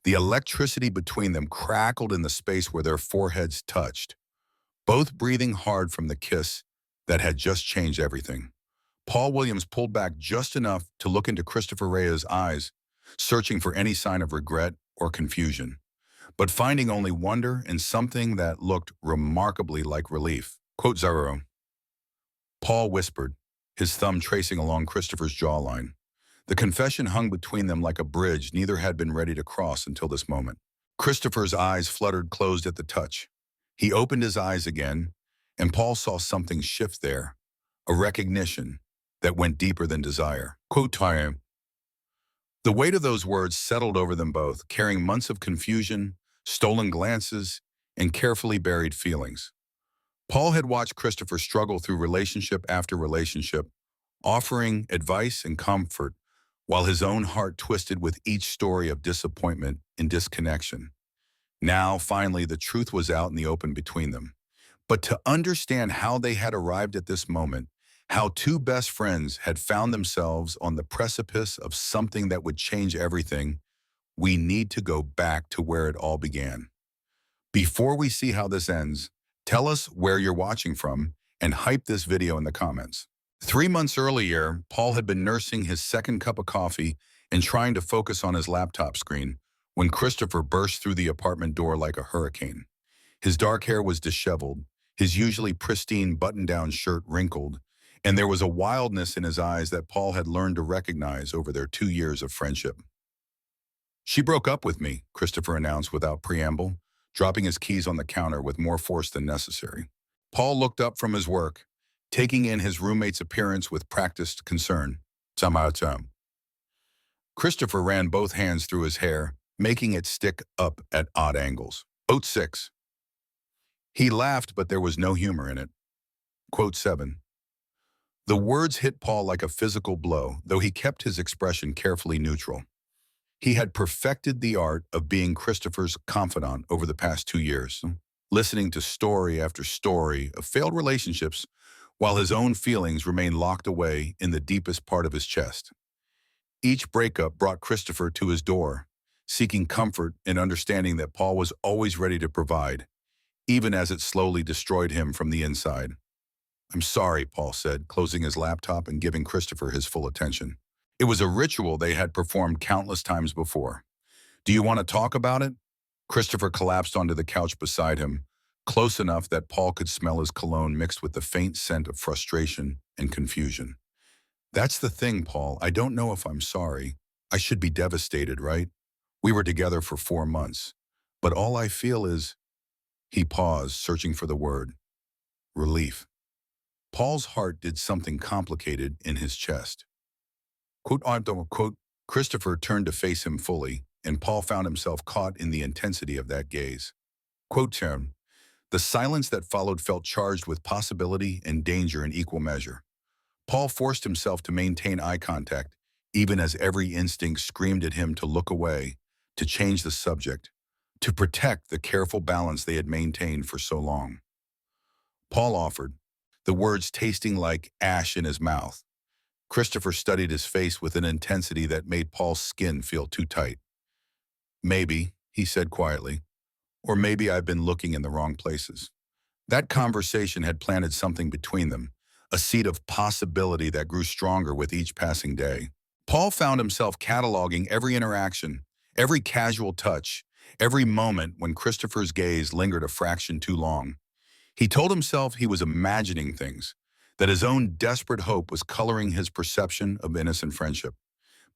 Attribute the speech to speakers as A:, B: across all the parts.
A: The electricity between them crackled in the space where their foreheads touched, both breathing hard from the kiss that had just changed everything. Paul Williams pulled back just enough to look into Christopher Rea's eyes, searching for any sign of regret or confusion, but finding only wonder and something that looked remarkably like relief. Quote zero. Paul whispered, his thumb tracing along Christopher's jawline. The confession hung between them like a bridge neither had been ready to cross until this moment. Christopher's eyes fluttered closed at the touch. He opened his eyes again, and Paul saw something shift there, a recognition that went deeper than desire. Quote time. The weight of those words settled over them both, carrying months of confusion, stolen glances, and carefully buried feelings. Paul had watched Christopher struggle through relationship after relationship, offering advice and comfort, while his own heart twisted with each story of disappointment and disconnection. Now, finally, the truth was out in the open between them. But to understand how they had arrived at this moment, how two best friends had found themselves on the precipice of something that would change everything, we need to go back to where it all began. Before we see how this ends, tell us where you're watching from and hype this video in the comments. 3 months earlier, Paul had been nursing his second cup of coffee and trying to focus on his laptop screen when Christopher burst through the apartment door like a hurricane. His dark hair was disheveled, his usually pristine button-down shirt wrinkled, and there was a wildness in his eyes that Paul had learned to recognize over their 2 years of friendship. "She broke up with me," Christopher announced without preamble, dropping his keys on the counter with more force than necessary. Paul looked up from his work, taking in his roommate's appearance with practiced concern. "Time." Christopher ran both hands through his hair, making it stick up at odd angles. Quote 6. He laughed, but there was no humor in it. Quote 7. The words hit Paul like a physical blow, though he kept his expression carefully neutral. He had perfected the art of being Christopher's confidant over the past 2 years, listening to story after story of failed relationships while his own feelings remained locked away in the deepest part of his chest. Each breakup brought Christopher to his door, seeking comfort and understanding that Paul was always ready to provide, even as it slowly destroyed him from the inside. "I'm sorry," Paul said, closing his laptop and giving Christopher his full attention. It was a ritual they had performed countless times before. "Do you want to talk about it?" Christopher collapsed onto the couch beside him, close enough that Paul could smell his cologne mixed with the faint scent of frustration and confusion. "That's the thing, Paul. I don't know if I'm sorry. I should be devastated, right? We were together for 4 months. But all I feel is—" He paused, searching for the word. Relief. Paul's heart did something complicated in his chest. Quote, Christopher turned to face him fully, and Paul found himself caught in the intensity of that gaze. Quote, the silence that followed felt charged with possibility and danger in equal measure. Paul forced himself to maintain eye contact, even as every instinct screamed at him to look away, to change the subject, to protect the careful balance they had maintained for so long. Paul offered, the words tasting like ash in his mouth. Christopher studied his face with an intensity that made Paul's skin feel too tight. "Maybe," he said quietly, "or maybe I've been looking in the wrong places." That conversation had planted something between them, a seed of possibility that grew stronger with each passing day. Paul found himself cataloging every interaction, every casual touch, every moment when Christopher's gaze lingered a fraction too long. He told himself he was imagining things, that his own desperate hope was coloring his perception of innocent friendship.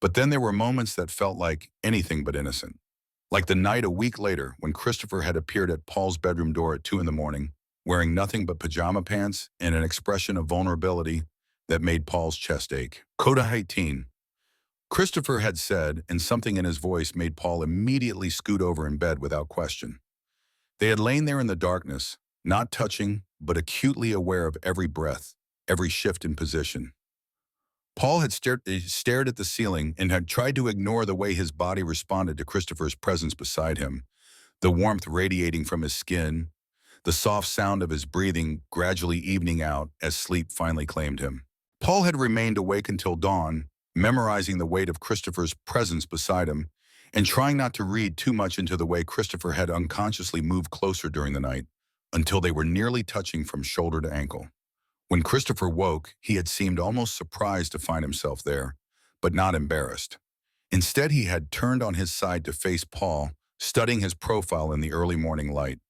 A: But then there were moments that felt like anything but innocent. Like the night a week later when Christopher had appeared at Paul's bedroom door at 2 a.m, wearing nothing but pajama pants and an expression of vulnerability that made Paul's chest ache. Coda 18. Christopher had said, and something in his voice made Paul immediately scoot over in bed without question. They had lain there in the darkness, not touching, but acutely aware of every breath, every shift in position. Paul had stared at the ceiling and had tried to ignore the way his body responded to Christopher's presence beside him, the warmth radiating from his skin, the soft sound of his breathing gradually evening out as sleep finally claimed him. Paul had remained awake until dawn, memorizing the weight of Christopher's presence beside him, and trying not to read too much into the way Christopher had unconsciously moved closer during the night until they were nearly touching from shoulder to ankle. When Christopher woke, he had seemed almost surprised to find himself there, but not embarrassed. Instead, he had turned on his side to face Paul, studying his profile in the early morning light.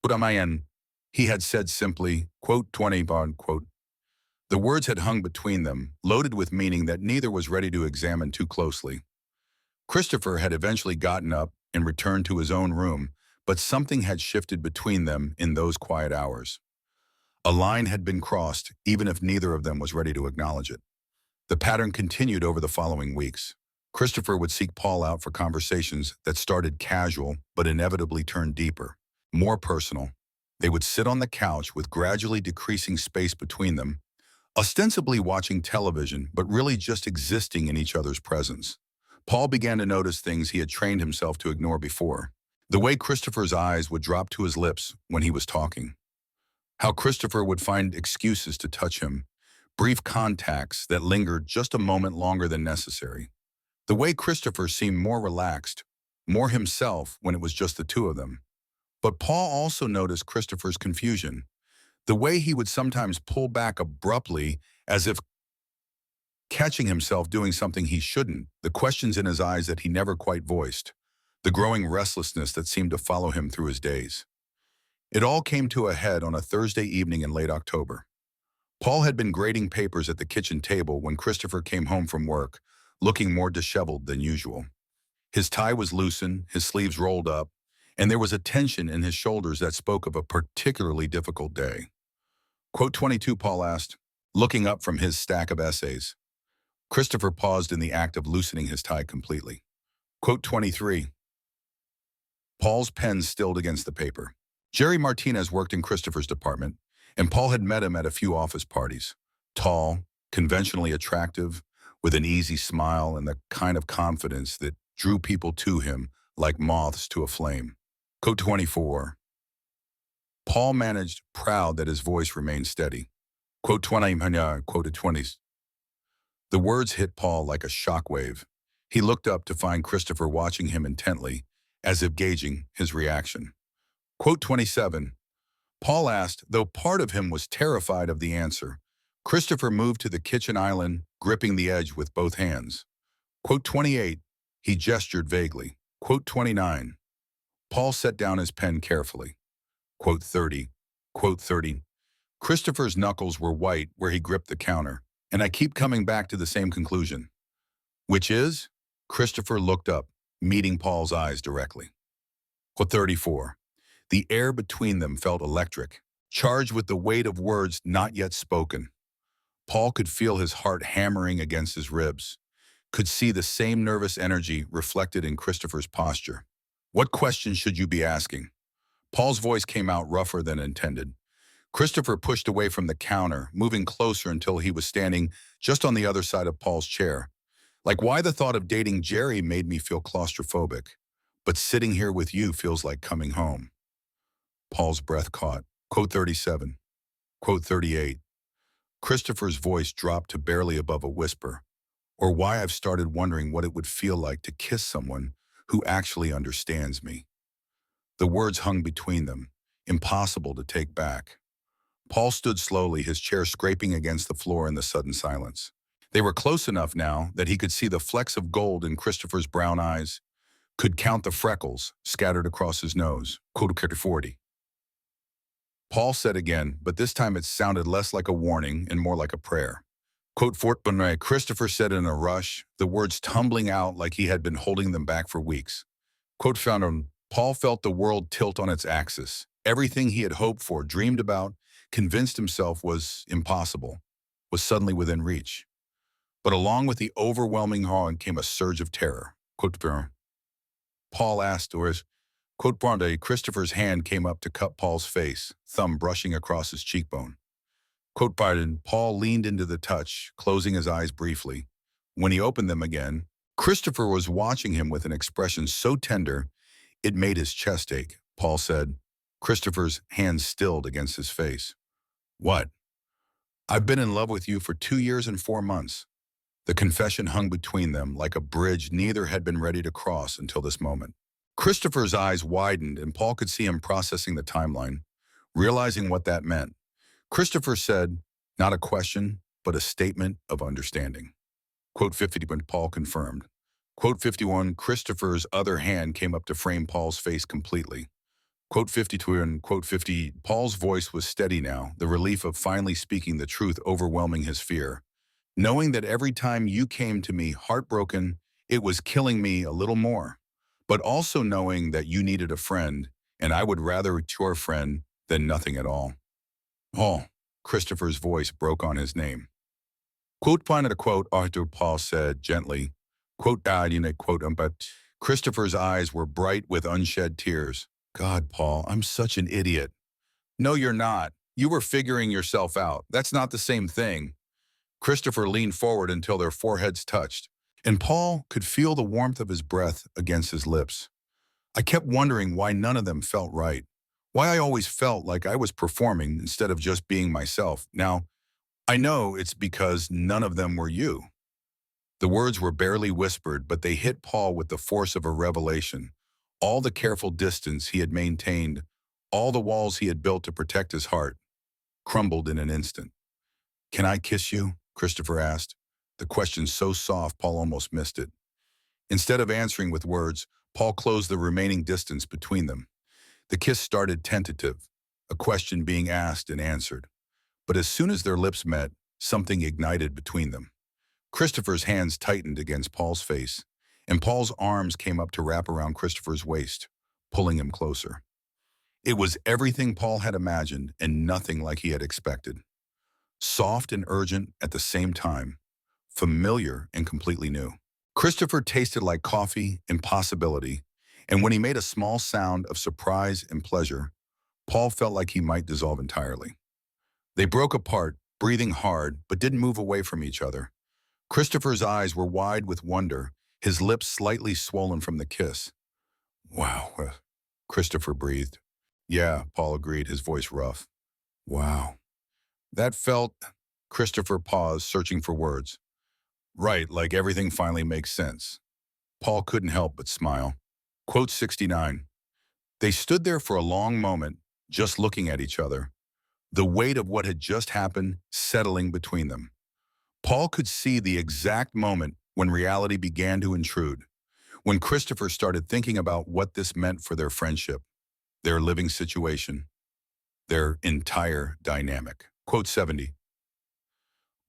A: "Udamayan," he had said simply, quote, 20 bond, quote. The words had hung between them, loaded with meaning that neither was ready to examine too closely. Christopher had eventually gotten up and returned to his own room, but something had shifted between them in those quiet hours. A line had been crossed, even if neither of them was ready to acknowledge it. The pattern continued over the following weeks. Christopher would seek Paul out for conversations that started casual but inevitably turned deeper, more personal. They would sit on the couch with gradually decreasing space between them, ostensibly watching television but really just existing in each other's presence. Paul began to notice things he had trained himself to ignore before. The way Christopher's eyes would drop to his lips when he was talking. How Christopher would find excuses to touch him, brief contacts that lingered just a moment longer than necessary. The way Christopher seemed more relaxed, more himself when it was just the two of them. But Paul also noticed Christopher's confusion, the way he would sometimes pull back abruptly as if catching himself doing something he shouldn't, the questions in his eyes that he never quite voiced, the growing restlessness that seemed to follow him through his days. It all came to a head on a Thursday evening in late October. Paul had been grading papers at the kitchen table when Christopher came home from work, looking more disheveled than usual. His tie was loosened, his sleeves rolled up, and there was a tension in his shoulders that spoke of a particularly difficult day. Quote 22, Paul asked, looking up from his stack of essays. Christopher paused in the act of loosening his tie completely. Quote 23. Paul's pen stilled against the paper. Jerry Martinez worked in Christopher's department, and Paul had met him at a few office parties. Tall, conventionally attractive, with an easy smile and the kind of confidence that drew people to him like moths to a flame. Quote 24. Paul managed, proud that his voice remained steady. Quote 20, quoted 20s. The words hit Paul like a shockwave. He looked up to find Christopher watching him intently, as if gauging his reaction. Quote 27. Paul asked, though part of him was terrified of the answer. Christopher moved to the kitchen island, gripping the edge with both hands. Quote 28. He gestured vaguely. Quote 29. Paul set down his pen carefully. Quote 30. Quote 30. Christopher's knuckles were white where he gripped the counter, and I keep coming back to the same conclusion. Which is? Christopher looked up, meeting Paul's eyes directly. Quote 34. The air between them felt electric, charged with the weight of words not yet spoken. Paul could feel his heart hammering against his ribs, could see the same nervous energy reflected in Christopher's posture. What questions should you be asking? Paul's voice came out rougher than intended. Christopher pushed away from the counter, moving closer until he was standing just on the other side of Paul's chair. Like why the thought of dating Jerry made me feel claustrophobic, but sitting here with you feels like coming home. Paul's breath caught. Quote 37. Quote 38. Christopher's voice dropped to barely above a whisper, or why I've started wondering what it would feel like to kiss someone who actually understands me. The words hung between them, impossible to take back. Paul stood slowly, his chair scraping against the floor in the sudden silence. They were close enough now that he could see the flecks of gold in Christopher's brown eyes, could count the freckles scattered across his nose. Quote 40. Paul said again, but this time it sounded less like a warning and more like a prayer. Quote 4. Christopher said in a rush, the words tumbling out like he had been holding them back for weeks. Quote found. Paul felt the world tilt on its axis. Everything he had hoped for, dreamed about, convinced himself was impossible, was suddenly within reach. But along with the overwhelming awe came a surge of terror. Quote, Paul asked, or as, quote, Christopher's hand came up to cup Paul's face, thumb brushing across his cheekbone. Quote, Paul leaned into the touch, closing his eyes briefly. When he opened them again, Christopher was watching him with an expression so tender, it made his chest ache. Paul said. Christopher's hands stilled against his face. What? I've been in love with you for 2 years and 4 months. The confession hung between them like a bridge neither had been ready to cross until this moment. Christopher's eyes widened and Paul could see him processing the timeline, realizing what that meant. Christopher said, not a question, but a statement of understanding. Quote 50 when Paul confirmed. Quote 51, Christopher's other hand came up to frame Paul's face completely. Quote 52 and quote 50, Paul's voice was steady now, the relief of finally speaking the truth overwhelming his fear. Knowing that every time you came to me heartbroken, it was killing me a little more. But also knowing that you needed a friend, and I would rather your friend than nothing at all. Oh, Christopher's voice broke on his name. Quote, final quote, Arthur Paul said gently. Quote, died in a quote, but Christopher's eyes were bright with unshed tears. God, Paul, I'm such an idiot. No, you're not. You were figuring yourself out. That's not the same thing. Christopher leaned forward until their foreheads touched, and Paul could feel the warmth of his breath against his lips. I kept wondering why none of them felt right, why I always felt like I was performing instead of just being myself. Now, I know it's because none of them were you. The words were barely whispered, but they hit Paul with the force of a revelation. All the careful distance he had maintained, all the walls he had built to protect his heart, crumbled in an instant. Can I kiss you? Christopher asked. The question so soft, Paul almost missed it. Instead of answering with words, Paul closed the remaining distance between them. The kiss started tentative, a question being asked and answered. But as soon as their lips met, something ignited between them. Christopher's hands tightened against Paul's face, and Paul's arms came up to wrap around Christopher's waist, pulling him closer. It was everything Paul had imagined and nothing like he had expected. Soft and urgent at the same time, familiar and completely new. Christopher tasted like coffee and possibility, and when he made a small sound of surprise and pleasure, Paul felt like he might dissolve entirely. They broke apart, breathing hard, but didn't move away from each other. Christopher's eyes were wide with wonder, his lips slightly swollen from the kiss. Wow, Christopher breathed. Yeah, Paul agreed, his voice rough. Wow. That felt... Christopher paused, searching for words. Right, like everything finally makes sense. Paul couldn't help but smile. Quote 69. They stood there for a long moment, just looking at each other, the weight of what had just happened settling between them. Paul could see the exact moment when reality began to intrude, when Christopher started thinking about what this meant for their friendship, their living situation, their entire dynamic. Quote 70.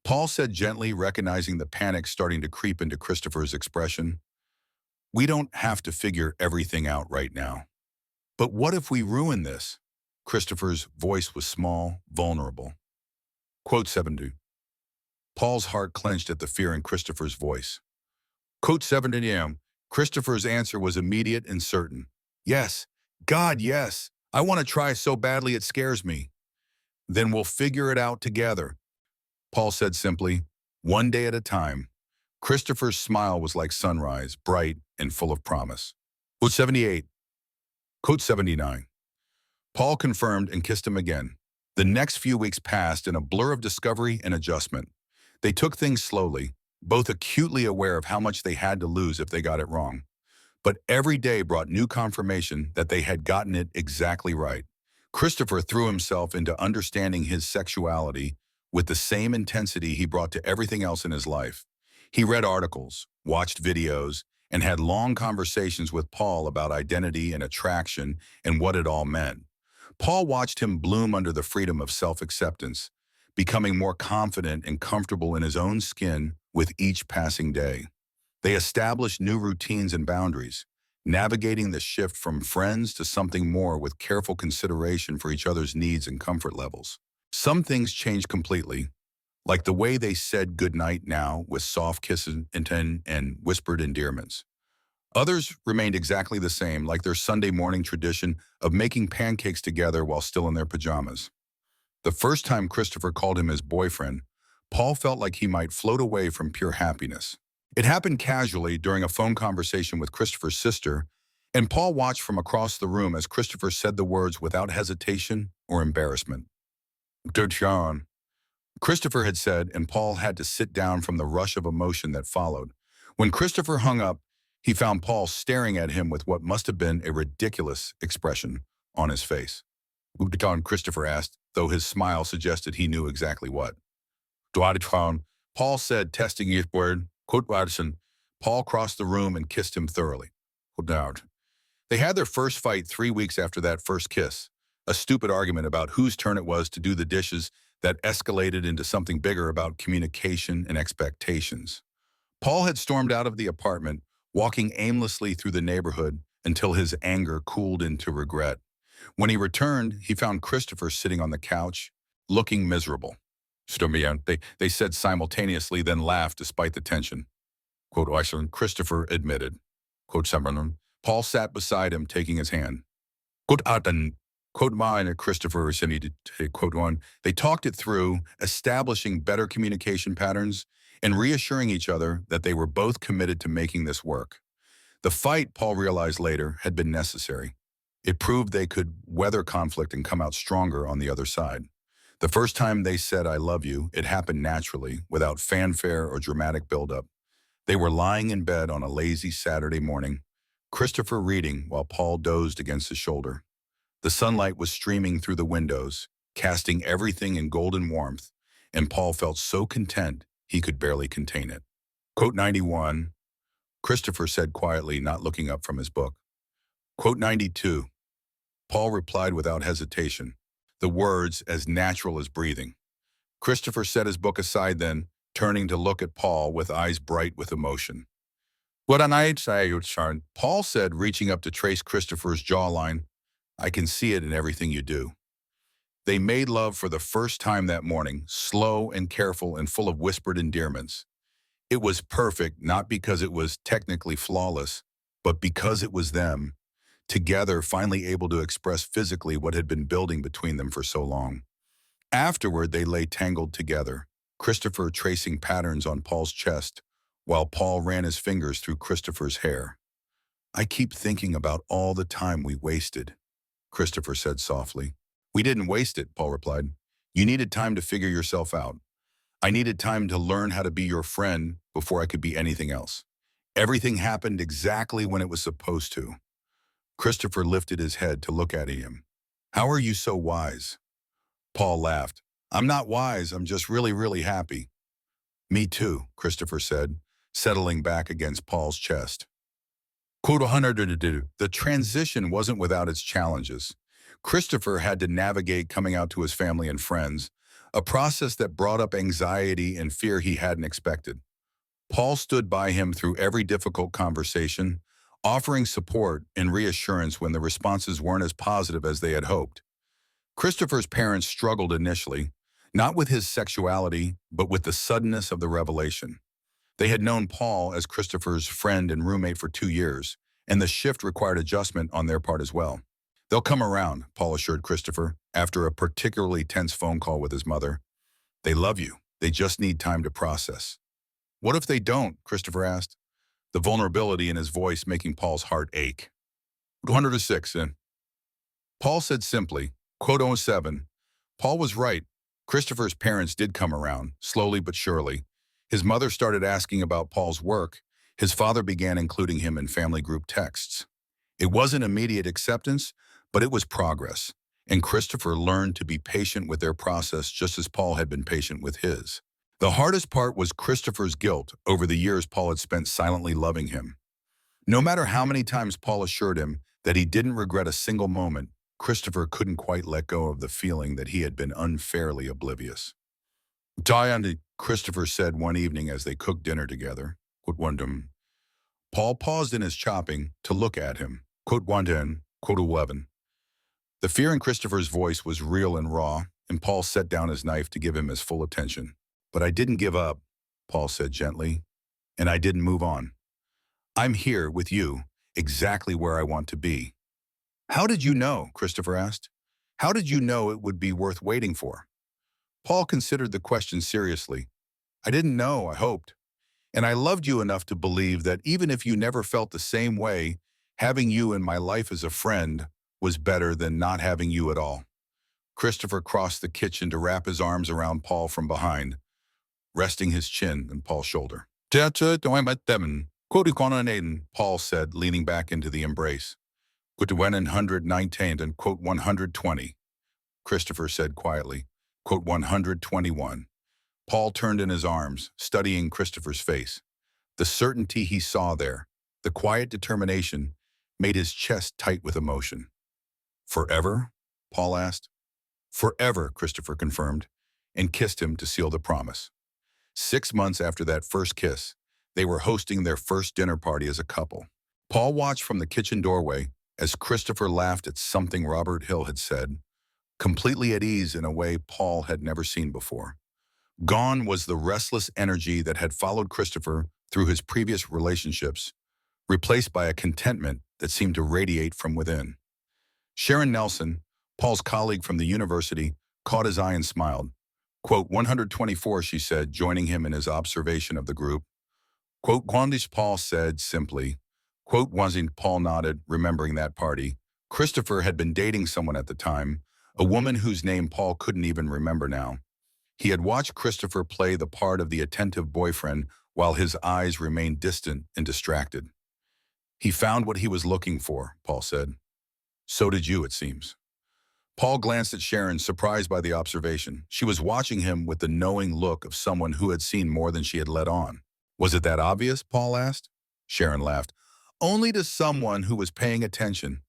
A: Paul said gently, recognizing the panic starting to creep into Christopher's expression, we don't have to figure everything out right now. But what if we ruin this? Christopher's voice was small, vulnerable. Quote 70. Paul's heart clenched at the fear in Christopher's voice. Quote 70. Christopher's answer was immediate and certain. Yes, God, yes. I want to try so badly it scares me. Then we'll figure it out together, Paul said simply, one day at a time. Christopher's smile was like sunrise, bright and full of promise. Quote 78. Quote 79. Paul confirmed and kissed him again. The next few weeks passed in a blur of discovery and adjustment. They took things slowly, both acutely aware of how much they had to lose if they got it wrong. But every day brought new confirmation that they had gotten it exactly right. Christopher threw himself into understanding his sexuality with the same intensity he brought to everything else in his life. He read articles, watched videos, and had long conversations with Paul about identity and attraction and what it all meant. Paul watched him bloom under the freedom of self-acceptance, becoming more confident and comfortable in his own skin with each passing day. They established new routines and boundaries, navigating the shift from friends to something more with careful consideration for each other's needs and comfort levels. Some things changed completely, like the way they said goodnight now with soft kisses and whispered endearments. Others remained exactly the same, like their Sunday morning tradition of making pancakes together while still in their pajamas. The first time Christopher called him his boyfriend, Paul felt like he might float away from pure happiness. It happened casually during a phone conversation with Christopher's sister, and Paul watched from across the room as Christopher said the words without hesitation or embarrassment. Dear John. Christopher had said, and Paul had to sit down from the rush of emotion that followed. When Christopher hung up, he found Paul staring at him with what must have been a ridiculous expression on his face. "Ubicon," Christopher asked, though his smile suggested he knew exactly what. "Duaditron," Paul said, testing each word. "Quote Watson." Paul crossed the room and kissed him thoroughly. "Quote." They had their first fight 3 weeks after that first kiss, a stupid argument about whose turn it was to do the dishes that escalated into something bigger about communication and expectations. Paul had stormed out of the apartment, walking aimlessly through the neighborhood until his anger cooled into regret. When he returned, he found Christopher sitting on the couch, looking miserable. They said simultaneously, then laughed despite the tension. Quote, Christopher admitted. Quote, Paul sat beside him, taking his hand. Quote, quote, mine and Christopher needed to quote one. They talked it through, establishing better communication patterns and reassuring each other that they were both committed to making this work. The fight, Paul realized later, had been necessary. It proved they could weather conflict and come out stronger on the other side. The first time they said, "I love you," it happened naturally, without fanfare or dramatic buildup. They were lying in bed on a lazy Saturday morning, Christopher reading while Paul dozed against his shoulder. The sunlight was streaming through the windows, casting everything in golden warmth, and Paul felt so content he could barely contain it. Quote 91, Christopher said quietly, not looking up from his book. Quote 92, Paul replied without hesitation, the words as natural as breathing. Christopher set his book aside then, turning to look at Paul with eyes bright with emotion. "What an I say, Paul said, reaching up to trace Christopher's jawline. "I can see it in everything you do." They made love for the first time that morning, slow and careful and full of whispered endearments. It was perfect, not because it was technically flawless, but because it was them, together finally able to express physically what had been building between them for so long. Afterward, they lay tangled together, Christopher tracing patterns on Paul's chest, while Paul ran his fingers through Christopher's hair. "I keep thinking about all the time we wasted," Christopher said softly. "We didn't waste it," Paul replied. "You needed time to figure yourself out. I needed time to learn how to be your friend before I could be anything else. Everything happened exactly when it was supposed to." Christopher lifted his head to look at him. "How are you so wise?" Paul laughed. "I'm not wise, I'm just really, really happy." "Me too," Christopher said, settling back against Paul's chest. Quote 102, the transition wasn't without its challenges. Christopher had to navigate coming out to his family and friends, a process that brought up anxiety and fear he hadn't expected. Paul stood by him through every difficult conversation, offering support and reassurance when the responses weren't as positive as they had hoped. Christopher's parents struggled initially, not with his sexuality, but with the suddenness of the revelation. They had known Paul as Christopher's friend and roommate for 2 years, and the shift required adjustment on their part as well. "They'll come around," Paul assured Christopher, after a particularly tense phone call with his mother. "They love you. They just need time to process." "What if they don't?" Christopher asked, the vulnerability in his voice making Paul's heart ache. 106, and Paul said simply, quote 07, Paul was right. Christopher's parents did come around, slowly but surely. His mother started asking about Paul's work. His father began including him in family group texts. It wasn't immediate acceptance, but it was progress, and Christopher learned to be patient with their process just as Paul had been patient with his. The hardest part was Christopher's guilt over the years Paul had spent silently loving him. No matter how many times Paul assured him that he didn't regret a single moment, Christopher couldn't quite let go of the feeling that he had been unfairly oblivious. "Diane," Christopher said one evening as they cooked dinner together. Quote one. Paul paused in his chopping to look at him. Quote 1, quote 11. The fear in Christopher's voice was real and raw, and Paul set down his knife to give him his full attention. "But I didn't give up," Paul said gently, "and I didn't move on. I'm here with you, exactly where I want to be." "How did you know?" Christopher asked. "How did you know it would be worth waiting for?" Paul considered the question seriously. "I didn't know, I hoped. And I loved you enough to believe that even if you never felt the same way, having you in my life as a friend was better than not having you at all." Christopher crossed the kitchen to wrap his arms around Paul from behind, resting his chin on Paul's shoulder. Paul said, leaning back into the embrace. 119 and quote 120, Christopher said quietly. Quote 121. Paul turned in his arms, studying Christopher's face. The certainty he saw there, the quiet determination, made his chest tight with emotion. Forever? Paul asked. Forever, Christopher confirmed, and kissed him to seal the promise. 6 months after that first kiss, they were hosting their first dinner party as a couple. Paul watched from the kitchen doorway as Christopher laughed at something Robert Hill had said, completely at ease in a way Paul had never seen before. Gone was the restless energy that had followed Christopher through his previous relationships, replaced by a contentment that seemed to radiate from within. Sharon Nelson, Paul's colleague from the university, caught his eye and smiled. Quote 124, she said, joining him in his observation of the group. Quote Quandish, Paul said simply. Quote wasn't, Paul nodded, remembering that party. Christopher had been dating someone at the time, a woman whose name Paul couldn't even remember now. He had watched Christopher play the part of the attentive boyfriend while his eyes remained distant and distracted. He found what he was looking for, Paul said. So did you, it seems. Paul glanced at Sharon, surprised by the observation. She was watching him with the knowing look of someone who had seen more than she had let on. Was it that obvious? Paul asked. Sharon laughed. Only to someone who was paying attention.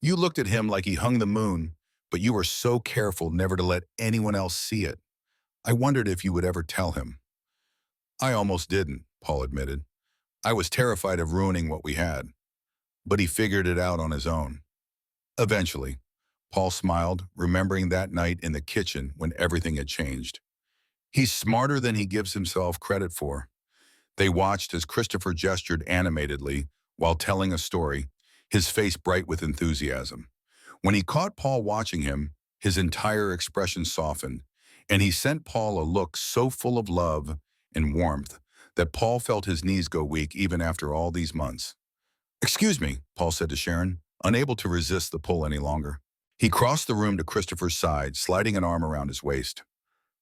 A: You looked at him like he hung the moon, but you were so careful never to let anyone else see it. I wondered if you would ever tell him. I almost didn't, Paul admitted. I was terrified of ruining what we had. But he figured it out on his own. Eventually, Paul smiled, remembering that night in the kitchen when everything had changed. He's smarter than he gives himself credit for. They watched as Christopher gestured animatedly while telling a story, his face bright with enthusiasm. When he caught Paul watching him, his entire expression softened, and he sent Paul a look so full of love and warmth that Paul felt his knees go weak even after all these months. Excuse me, Paul said to Sharon, unable to resist the pull any longer. He crossed the room to Christopher's side, sliding an arm around his waist.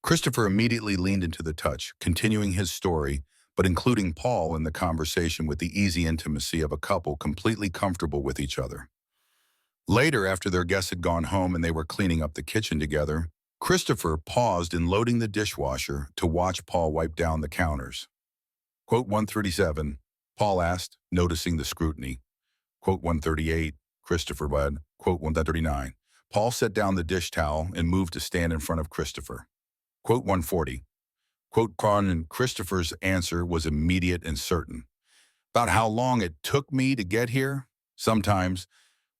A: Christopher immediately leaned into the touch, continuing his story, but including Paul in the conversation with the easy intimacy of a couple completely comfortable with each other. Later, after their guests had gone home and they were cleaning up the kitchen together, Christopher paused in loading the dishwasher to watch Paul wipe down the counters. Quote 137, Paul asked, noticing the scrutiny. Quote 138, Christopher read. Quote 139. Paul set down the dish towel and moved to stand in front of Christopher. Quote 140. Quote and Christopher's answer was immediate and certain. About how long it took me to get here? Sometimes.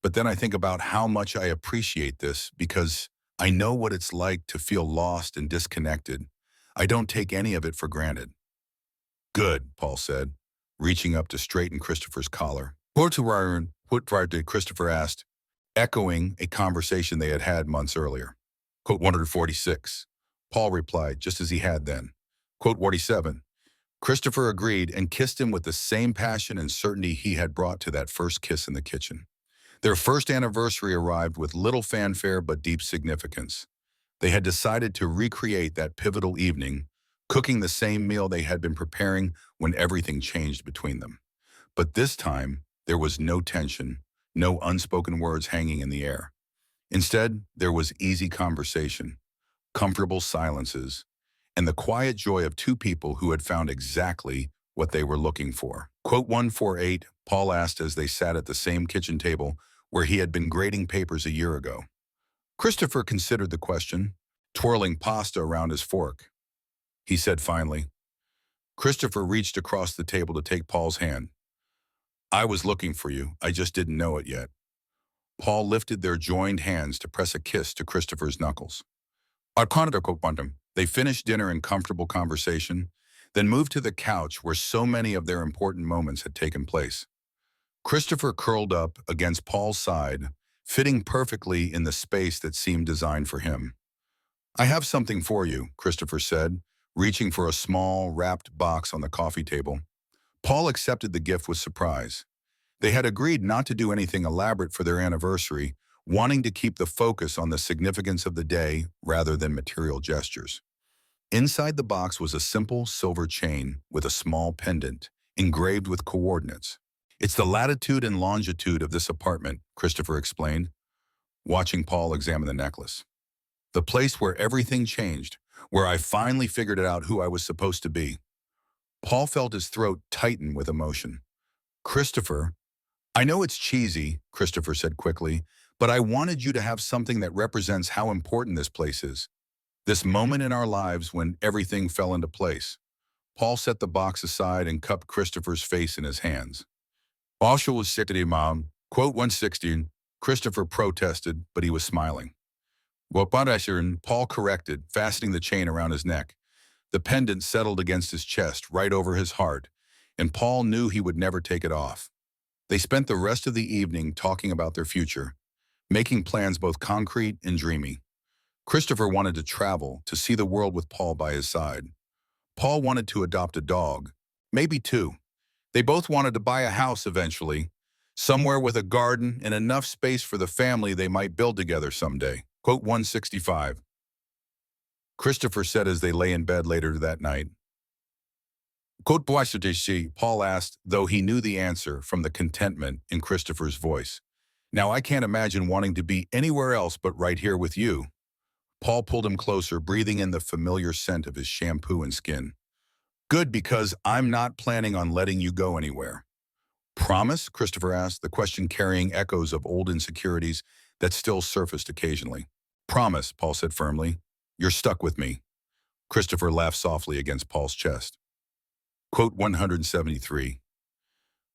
A: But then I think about how much I appreciate this because I know what it's like to feel lost and disconnected. I don't take any of it for granted. Good, Paul said, reaching up to straighten Christopher's collar. What did Christopher asked, echoing a conversation they had had months earlier. Quote 146. Paul replied, just as he had then. Quote 47. Christopher agreed and kissed him with the same passion and certainty he had brought to that first kiss in the kitchen. Their first anniversary arrived with little fanfare but deep significance. They had decided to recreate that pivotal evening, cooking the same meal they had been preparing when everything changed between them. But this time, there was no tension, no unspoken words hanging in the air. Instead, there was easy conversation, comfortable silences, and the quiet joy of two people who had found exactly what they were looking for. Quote 148, Paul asked as they sat at the same kitchen table where he had been grading papers a year ago. Christopher considered the question, twirling pasta around his fork. He said finally. Christopher reached across the table to take Paul's hand. I was looking for you, I just didn't know it yet. Paul lifted their joined hands to press a kiss to Christopher's knuckles. They finished dinner in comfortable conversation, then moved to the couch where so many of their important moments had taken place. Christopher curled up against Paul's side, fitting perfectly in the space that seemed designed for him. I have something for you, Christopher said, reaching for a small, wrapped box on the coffee table. Paul accepted the gift with surprise. They had agreed not to do anything elaborate for their anniversary, wanting to keep the focus on the significance of the day rather than material gestures. Inside the box was a simple silver chain with a small pendant, engraved with coordinates. "It's the latitude and longitude of this apartment," Christopher explained, watching Paul examine the necklace. "The place where everything changed, where I finally figured out who I was supposed to be." Paul felt his throat tighten with emotion. "Christopher, I know it's cheesy," Christopher said quickly, "but I wanted you to have something that represents how important this place is. This moment in our lives when everything fell into place." Paul set the box aside and cupped Christopher's face in his hands. "Marshall was sick today, Mom. Quote 116. Christopher protested, but he was smiling. "Well, and Paul corrected, fastening the chain around his neck. The pendant settled against his chest, right over his heart, and Paul knew he would never take it off. They spent the rest of the evening talking about their future, making plans both concrete and dreamy. Christopher wanted to travel, to see the world with Paul by his side. Paul wanted to adopt a dog, maybe two. They both wanted to buy a house eventually, somewhere with a garden and enough space for the family they might build together someday. Quote 165. Christopher said as they lay in bed later that night. Quote Paul asked, though he knew the answer from the contentment in Christopher's voice. "Now I can't imagine wanting to be anywhere else but right here with you." Paul pulled him closer, breathing in the familiar scent of his shampoo and skin. "Good, because I'm not planning on letting you go anywhere." "Promise?" Christopher asked, the question carrying echoes of old insecurities that still surfaced occasionally. "Promise," Paul said firmly. "You're stuck with me." Christopher laughed softly against Paul's chest. Quote 173.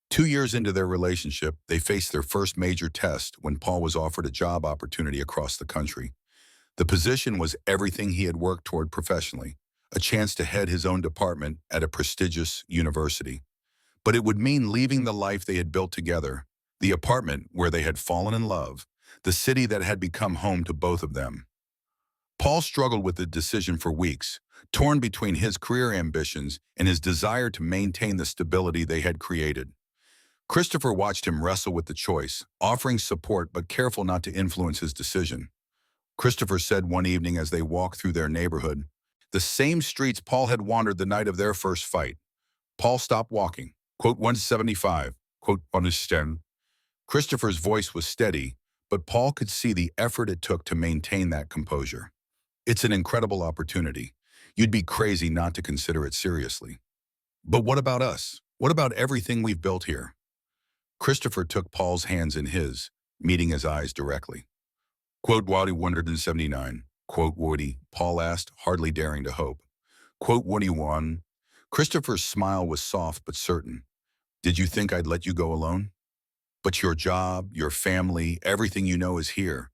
A: 2 years into their relationship, they faced their first major test when Paul was offered a job opportunity across the country. The position was everything he had worked toward professionally, a chance to head his own department at a prestigious university. But it would mean leaving the life they had built together, the apartment where they had fallen in love, the city that had become home to both of them. Paul struggled with the decision for weeks, torn between his career ambitions and his desire to maintain the stability they had created. Christopher watched him wrestle with the choice, offering support but careful not to influence his decision. Christopher said one evening as they walked through their neighborhood, the same streets Paul had wandered the night of their first fight. Paul stopped walking. Quote 175. Quote 110. Christopher's voice was steady, but Paul could see the effort it took to maintain that composure. "It's an incredible opportunity. You'd be crazy not to consider it seriously." "But what about us? What about everything we've built here?" Christopher took Paul's hands in his, meeting his eyes directly. Quote Woody 179. Quote Woody, Paul asked, hardly daring to hope. Quote Woody 1. Christopher's smile was soft but certain. "Did you think I'd let you go alone? But your job, your family, everything you know is here."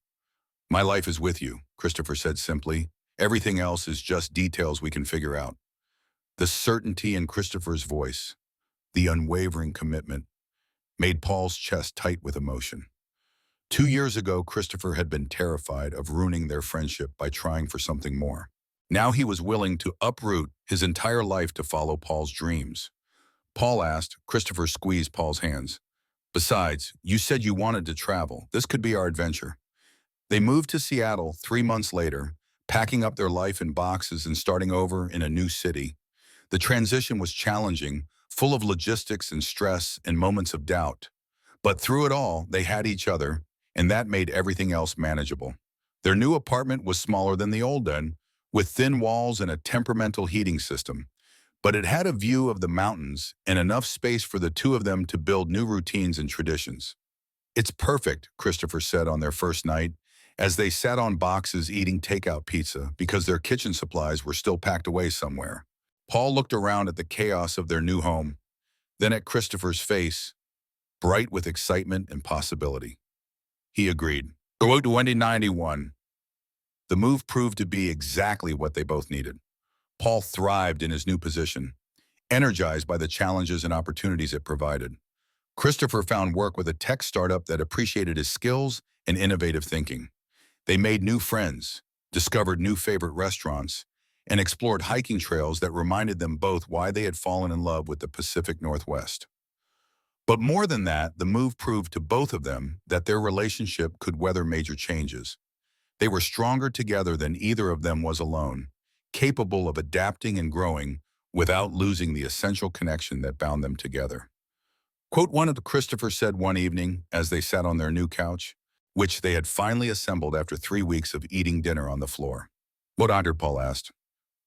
A: "My life is with you," Christopher said simply. "Everything else is just details we can figure out." The certainty in Christopher's voice, the unwavering commitment, made Paul's chest tight with emotion. 2 years ago, Christopher had been terrified of ruining their friendship by trying for something more. Now he was willing to uproot his entire life to follow Paul's dreams. Paul asked. Christopher squeezed Paul's hands. "Besides, you said you wanted to travel. This could be our adventure." They moved to Seattle 3 months later, packing up their life in boxes and starting over in a new city. The transition was challenging, full of logistics and stress and moments of doubt. But through it all, they had each other, and that made everything else manageable. Their new apartment was smaller than the old one, with thin walls and a temperamental heating system. But it had a view of the mountains and enough space for the two of them to build new routines and traditions. "It's perfect," Christopher said on their first night, as they sat on boxes eating takeout pizza because their kitchen supplies were still packed away somewhere. Paul looked around at the chaos of their new home, then at Christopher's face, bright with excitement and possibility. He agreed. Go out to 2091. The move proved to be exactly what they both needed. Paul thrived in his new position, energized by the challenges and opportunities it provided. Christopher found work with a tech startup that appreciated his skills and innovative thinking. They made new friends, discovered new favorite restaurants, and explored hiking trails that reminded them both why they had fallen in love with the Pacific Northwest. But more than that, the move proved to both of them that their relationship could weather major changes. They were stronger together than either of them was alone, capable of adapting and growing without losing the essential connection that bound them together. Quote one of the Christopher said one evening as they sat on their new couch, which they had finally assembled after 3 weeks of eating dinner on the floor. What under, Paul asked.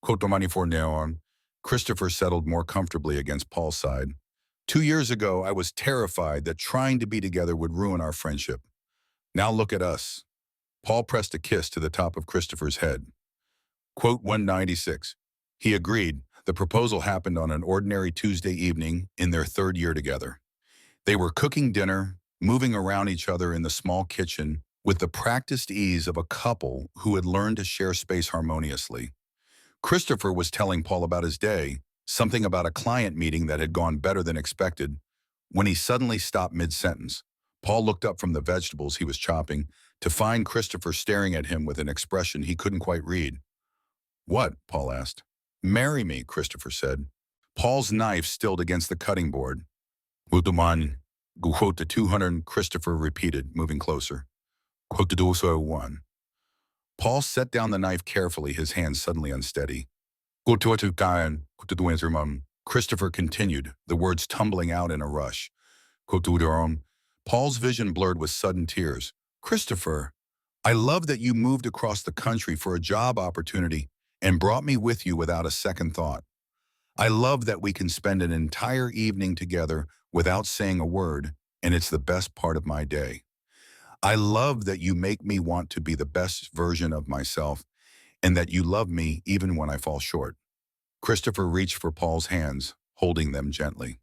A: Quote the money for now on. Christopher settled more comfortably against Paul's side. 2 years ago, I was terrified that trying to be together would ruin our friendship. Now look at us. Paul pressed a kiss to the top of Christopher's head. Quote 196. He agreed. The proposal happened on an ordinary Tuesday evening in their third year together. They were cooking dinner, moving around each other in the small kitchen with the practiced ease of a couple who had learned to share space harmoniously. Christopher was telling Paul about his day, something about a client meeting that had gone better than expected, when he suddenly stopped mid-sentence. Paul looked up from the vegetables he was chopping to find Christopher staring at him with an expression he couldn't quite read. What? Paul asked. Marry me, Christopher said. Paul's knife stilled against the cutting board. Wutuman, quote the 200, Christopher repeated, moving closer. Quote the 201. Paul set down the knife carefully, his hands suddenly unsteady. Christopher continued, the words tumbling out in a rush. Paul's vision blurred with sudden tears. Christopher, I love that you moved across the country for a job opportunity and brought me with you without a second thought. I love that we can spend an entire evening together without saying a word, and it's the best part of my day. I love that you make me want to be the best version of myself and that you love me even when I fall short. Christopher reached for Paul's hands, holding them gently.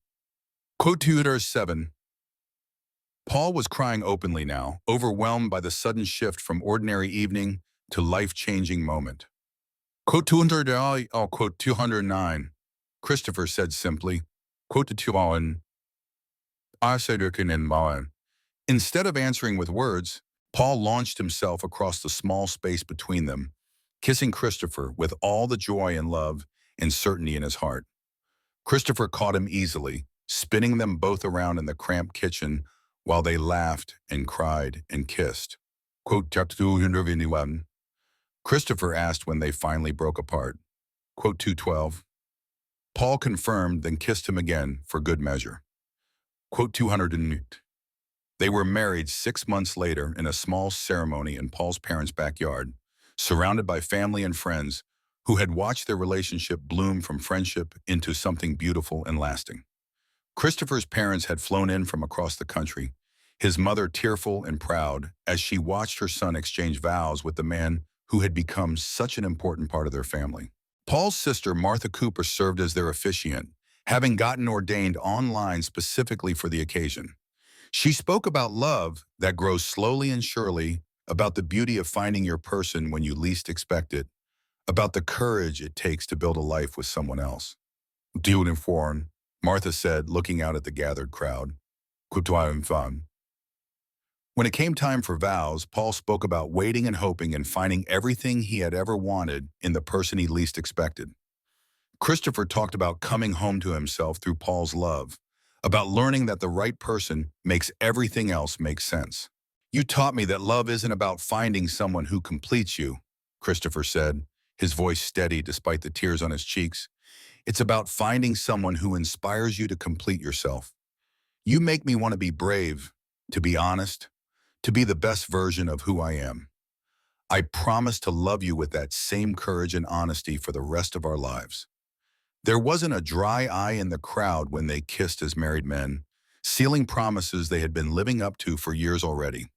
A: Quote Tutor 7. Paul was crying openly now, overwhelmed by the sudden shift from ordinary evening to life-changing moment. Quote 200, quote 209. Christopher said simply, quote to 201. I said in mine. Instead of answering with words, Paul launched himself across the small space between them, kissing Christopher with all the joy and love and certainty in his heart. Christopher caught him easily, spinning them both around in the cramped kitchen while they laughed and cried and kissed. Quote, chapter 211. Christopher asked when they finally broke apart. Quote 212. Paul confirmed, then kissed him again for good measure. Quote 208. They were married 6 months later in a small ceremony in Paul's parents' backyard, surrounded by family and friends who had watched their relationship bloom from friendship into something beautiful and lasting. Christopher's parents had flown in from across the country, his mother tearful and proud as she watched her son exchange vows with the man who had become such an important part of their family. Paul's sister, Martha Cooper, served as their officiant, having gotten ordained online specifically for the occasion. She spoke about love that grows slowly and surely, about the beauty of finding your person when you least expect it, about the courage it takes to build a life with someone else. Deal in foreign, Martha said, looking out at the gathered crowd. Fun. When it came time for vows, Paul spoke about waiting and hoping and finding everything he had ever wanted in the person he least expected. Christopher talked about coming home to himself through Paul's love, about learning that the right person makes everything else make sense. You taught me that love isn't about finding someone who completes you, Christopher said, his voice steady despite the tears on his cheeks. It's about finding someone who inspires you to complete yourself. You make me want to be brave, to be honest, to be the best version of who I am. I promise to love you with that same courage and honesty for the rest of our lives. There wasn't a dry eye in the crowd when they kissed as married men, sealing promises they had been living up to for years already.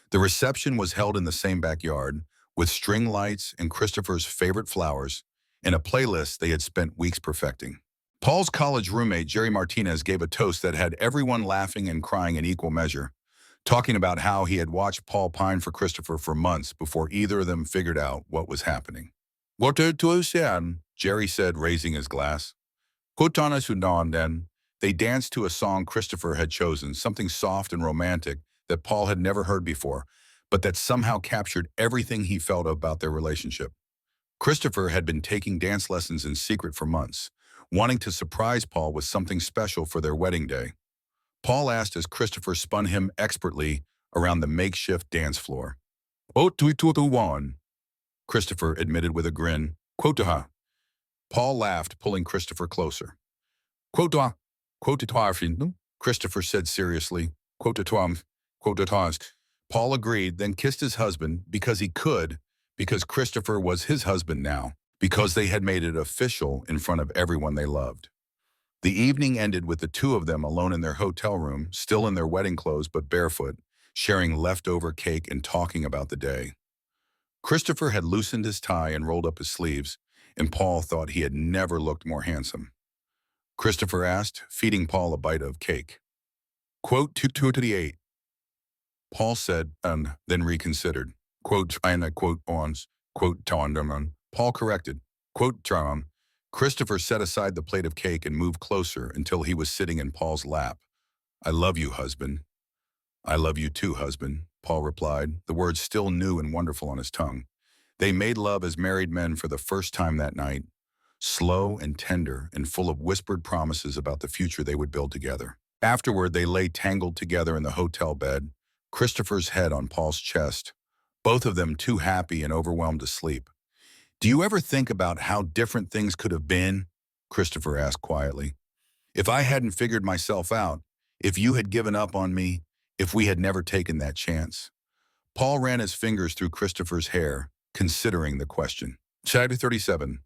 A: The reception was held in the same backyard, with string lights and Christopher's favorite flowers, and a playlist they had spent weeks perfecting. Paul's college roommate, Jerry Martinez, gave a toast that had everyone laughing and crying in equal measure, talking about how he had watched Paul pine for Christopher for months before either of them figured out what was happening. What to Jerry said, raising his glass. Kotana Sudan then. They danced to a song Christopher had chosen, something soft and romantic that Paul had never heard before, but that somehow captured everything he felt about their relationship. Christopher had been taking dance lessons in secret for months, wanting to surprise Paul with something special for their wedding day. Paul asked as Christopher spun him expertly around the makeshift dance floor. Oh, one, Christopher admitted with a grin. Quotaha. Paul laughed, pulling Christopher closer. Quota, quotatwa, Christopher said seriously. Quotatwam, quotatwas. Paul agreed, then kissed his husband because he could, because Christopher was his husband now, because they had made it official in front of everyone they loved. The evening ended with the two of them alone in their hotel room, still in their wedding clothes but barefoot, sharing leftover cake and talking about the day. Christopher had loosened his tie and rolled up his sleeves, and Paul thought he had never looked more handsome. Christopher asked, feeding Paul a bite of cake. Quote, two to the eight. Paul said, and then reconsidered. Quote, and quote, ons, quote, tawandaman. Paul corrected. Quote, tram. Christopher set aside the plate of cake and moved closer until he was sitting in Paul's lap. I love you, husband. I love you too, husband, Paul replied, the words still new and wonderful on his tongue. They made love as married men for the first time that night, slow and tender and full of whispered promises about the future they would build together. Afterward, they lay tangled together in the hotel bed, Christopher's head on Paul's chest, both of them too happy and overwhelmed to sleep. Do you ever think about how different things could have been? Christopher asked quietly. If I hadn't figured myself out, if you had given up on me, if we had never taken that chance. Paul ran his fingers through Christopher's hair, considering the question. Chapter 37.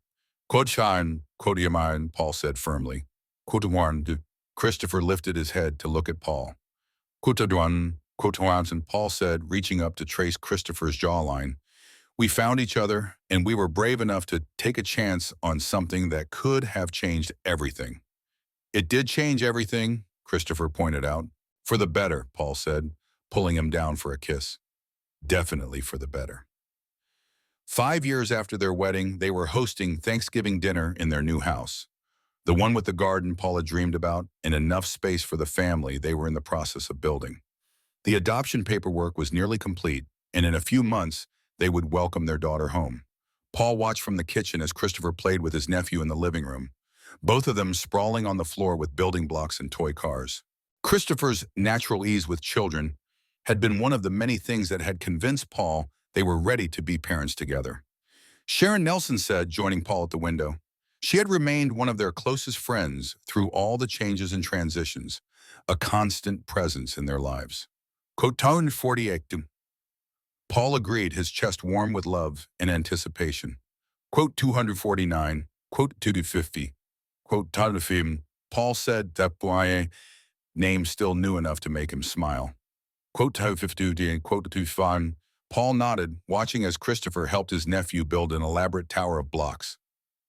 A: Quote shine, quote yaman, Paul said firmly. Quote one. Christopher lifted his head to look at Paul. Quote one, quote and Paul said, reaching up to trace Christopher's jawline. We found each other, and we were brave enough to take a chance on something that could have changed everything. It did change everything, Christopher pointed out. For the better, Paul said, pulling him down for a kiss. Definitely for the better. 5 years after their wedding, they were hosting Thanksgiving dinner in their new house. The one with the garden Paul had dreamed about and enough space for the family they were in the process of building. The adoption paperwork was nearly complete, and in a few months, they would welcome their daughter home. Paul watched from the kitchen as Christopher played with his nephew in the living room, both of them sprawling on the floor with building blocks and toy cars. Christopher's natural ease with children had been one of the many things that had convinced Paul they were ready to be parents together. Sharon Nelson said, joining Paul at the window, she had remained one of their closest friends through all the changes and transitions, a constant presence in their lives. Quote 48. Paul agreed, his chest warm with love and anticipation. Quote 249, quote 250, quote Tadafim. Paul said that boy name still new enough to make him smile. Quote 250 and quote 25. Paul nodded, watching as Christopher helped his nephew build an elaborate tower of blocks.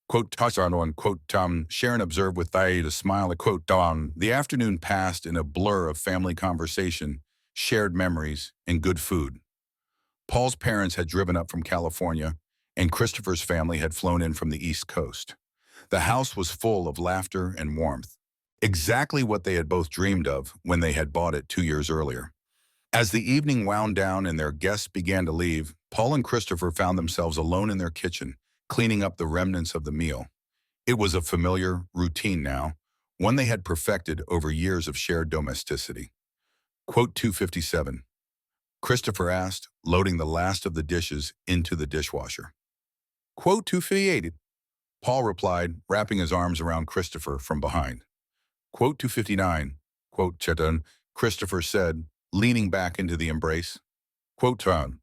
A: Quote Tasano and quote Sharon observed with a smile at quote Dawn. The afternoon passed in a blur of family conversation, shared memories, and good food. Paul's parents had driven up from California, and Christopher's family had flown in from the East Coast. The house was full of laughter and warmth, exactly what they had both dreamed of when they had bought it 2 years earlier. As the evening wound down and their guests began to leave, Paul and Christopher found themselves alone in their kitchen, cleaning up the remnants of the meal. It was a familiar routine now, one they had perfected over years of shared domesticity. Quote 257. Christopher asked, loading the last of the dishes into the dishwasher. Quote 258. Paul replied, wrapping his arms around Christopher from behind. Quote 259. Quote Chetan, Christopher said, leaning back into the embrace. Quote Tran.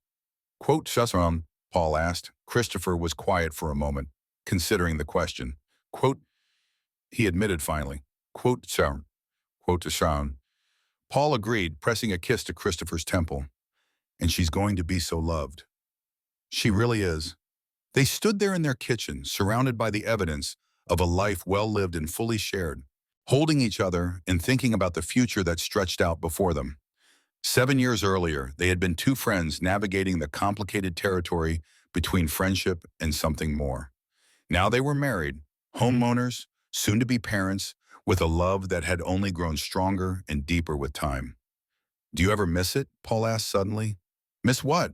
A: Quote Shasram, Paul asked. Christopher was quiet for a moment, considering the question. Quote, he admitted finally. Quote Sharon. Quote to Sharon. Paul agreed, pressing a kiss to Christopher's temple. And she's going to be so loved. She really is. They stood there in their kitchen, surrounded by the evidence of a life well lived and fully shared, holding each other and thinking about the future that stretched out before them. 7 years earlier, they had been two friends navigating the complicated territory between friendship and something more. Now they were married, homeowners, soon-to-be parents, with a love that had only grown stronger and deeper with time. Do you ever miss it? Paul asked suddenly. Miss what?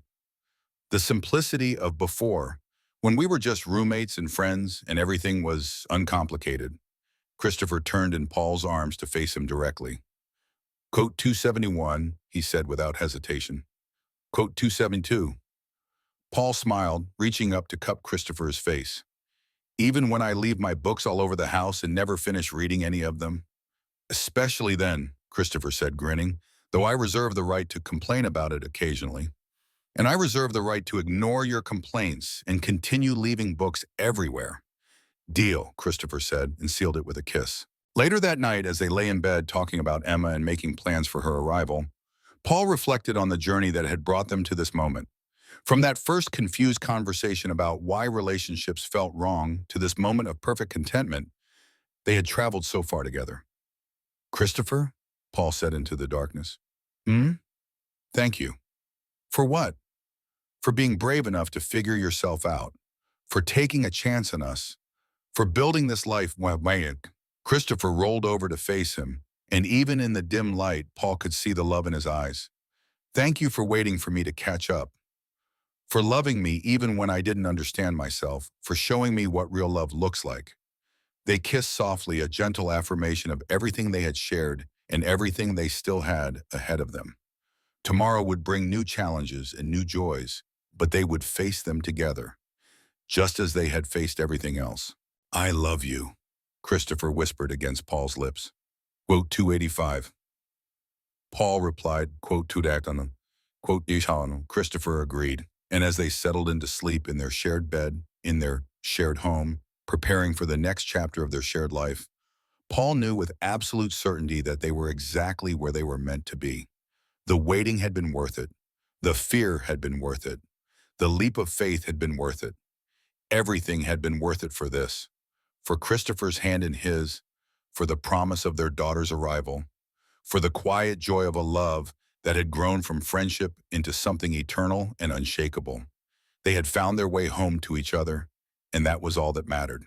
A: The simplicity of before, when we were just roommates and friends and everything was uncomplicated. Christopher turned in Paul's arms to face him directly. Quote 271, he said without hesitation. Quote 272. Paul smiled, reaching up to cup Christopher's face. Even when I leave my books all over the house and never finish reading any of them? Especially then, Christopher said, grinning, though I reserve the right to complain about it occasionally. And I reserve the right to ignore your complaints and continue leaving books everywhere. Deal, Christopher said, and sealed it with a kiss. Later that night, as they lay in bed talking about Emma and making plans for her arrival, Paul reflected on the journey that had brought them to this moment. From that first confused conversation about why relationships felt wrong to this moment of perfect contentment, they had traveled so far together. Christopher? Paul said into the darkness. Hmm? Thank you. For what? For being brave enough to figure yourself out. For taking a chance on us. For building this life while Christopher rolled over to face him, and even in the dim light, Paul could see the love in his eyes. Thank you for waiting for me to catch up. For loving me even when I didn't understand myself. For showing me what real love looks like. They kissed softly, a gentle affirmation of everything they had shared and everything they still had ahead of them. Tomorrow would bring new challenges and new joys, but they would face them together, just as they had faced everything else. I love you, Christopher whispered against Paul's lips. Quote 285. Paul replied, quote, Tudakanam, quote, Ishanam. Christopher agreed, and as they settled into sleep in their shared bed, in their shared home, preparing for the next chapter of their shared life, Paul knew with absolute certainty that they were exactly where they were meant to be. The waiting had been worth it. The fear had been worth it. The leap of faith had been worth it. Everything had been worth it for this. For Christopher's hand in his, for the promise of their daughter's arrival, for the quiet joy of a love that had grown from friendship into something eternal and unshakable. They had found their way home to each other, and that was all that mattered.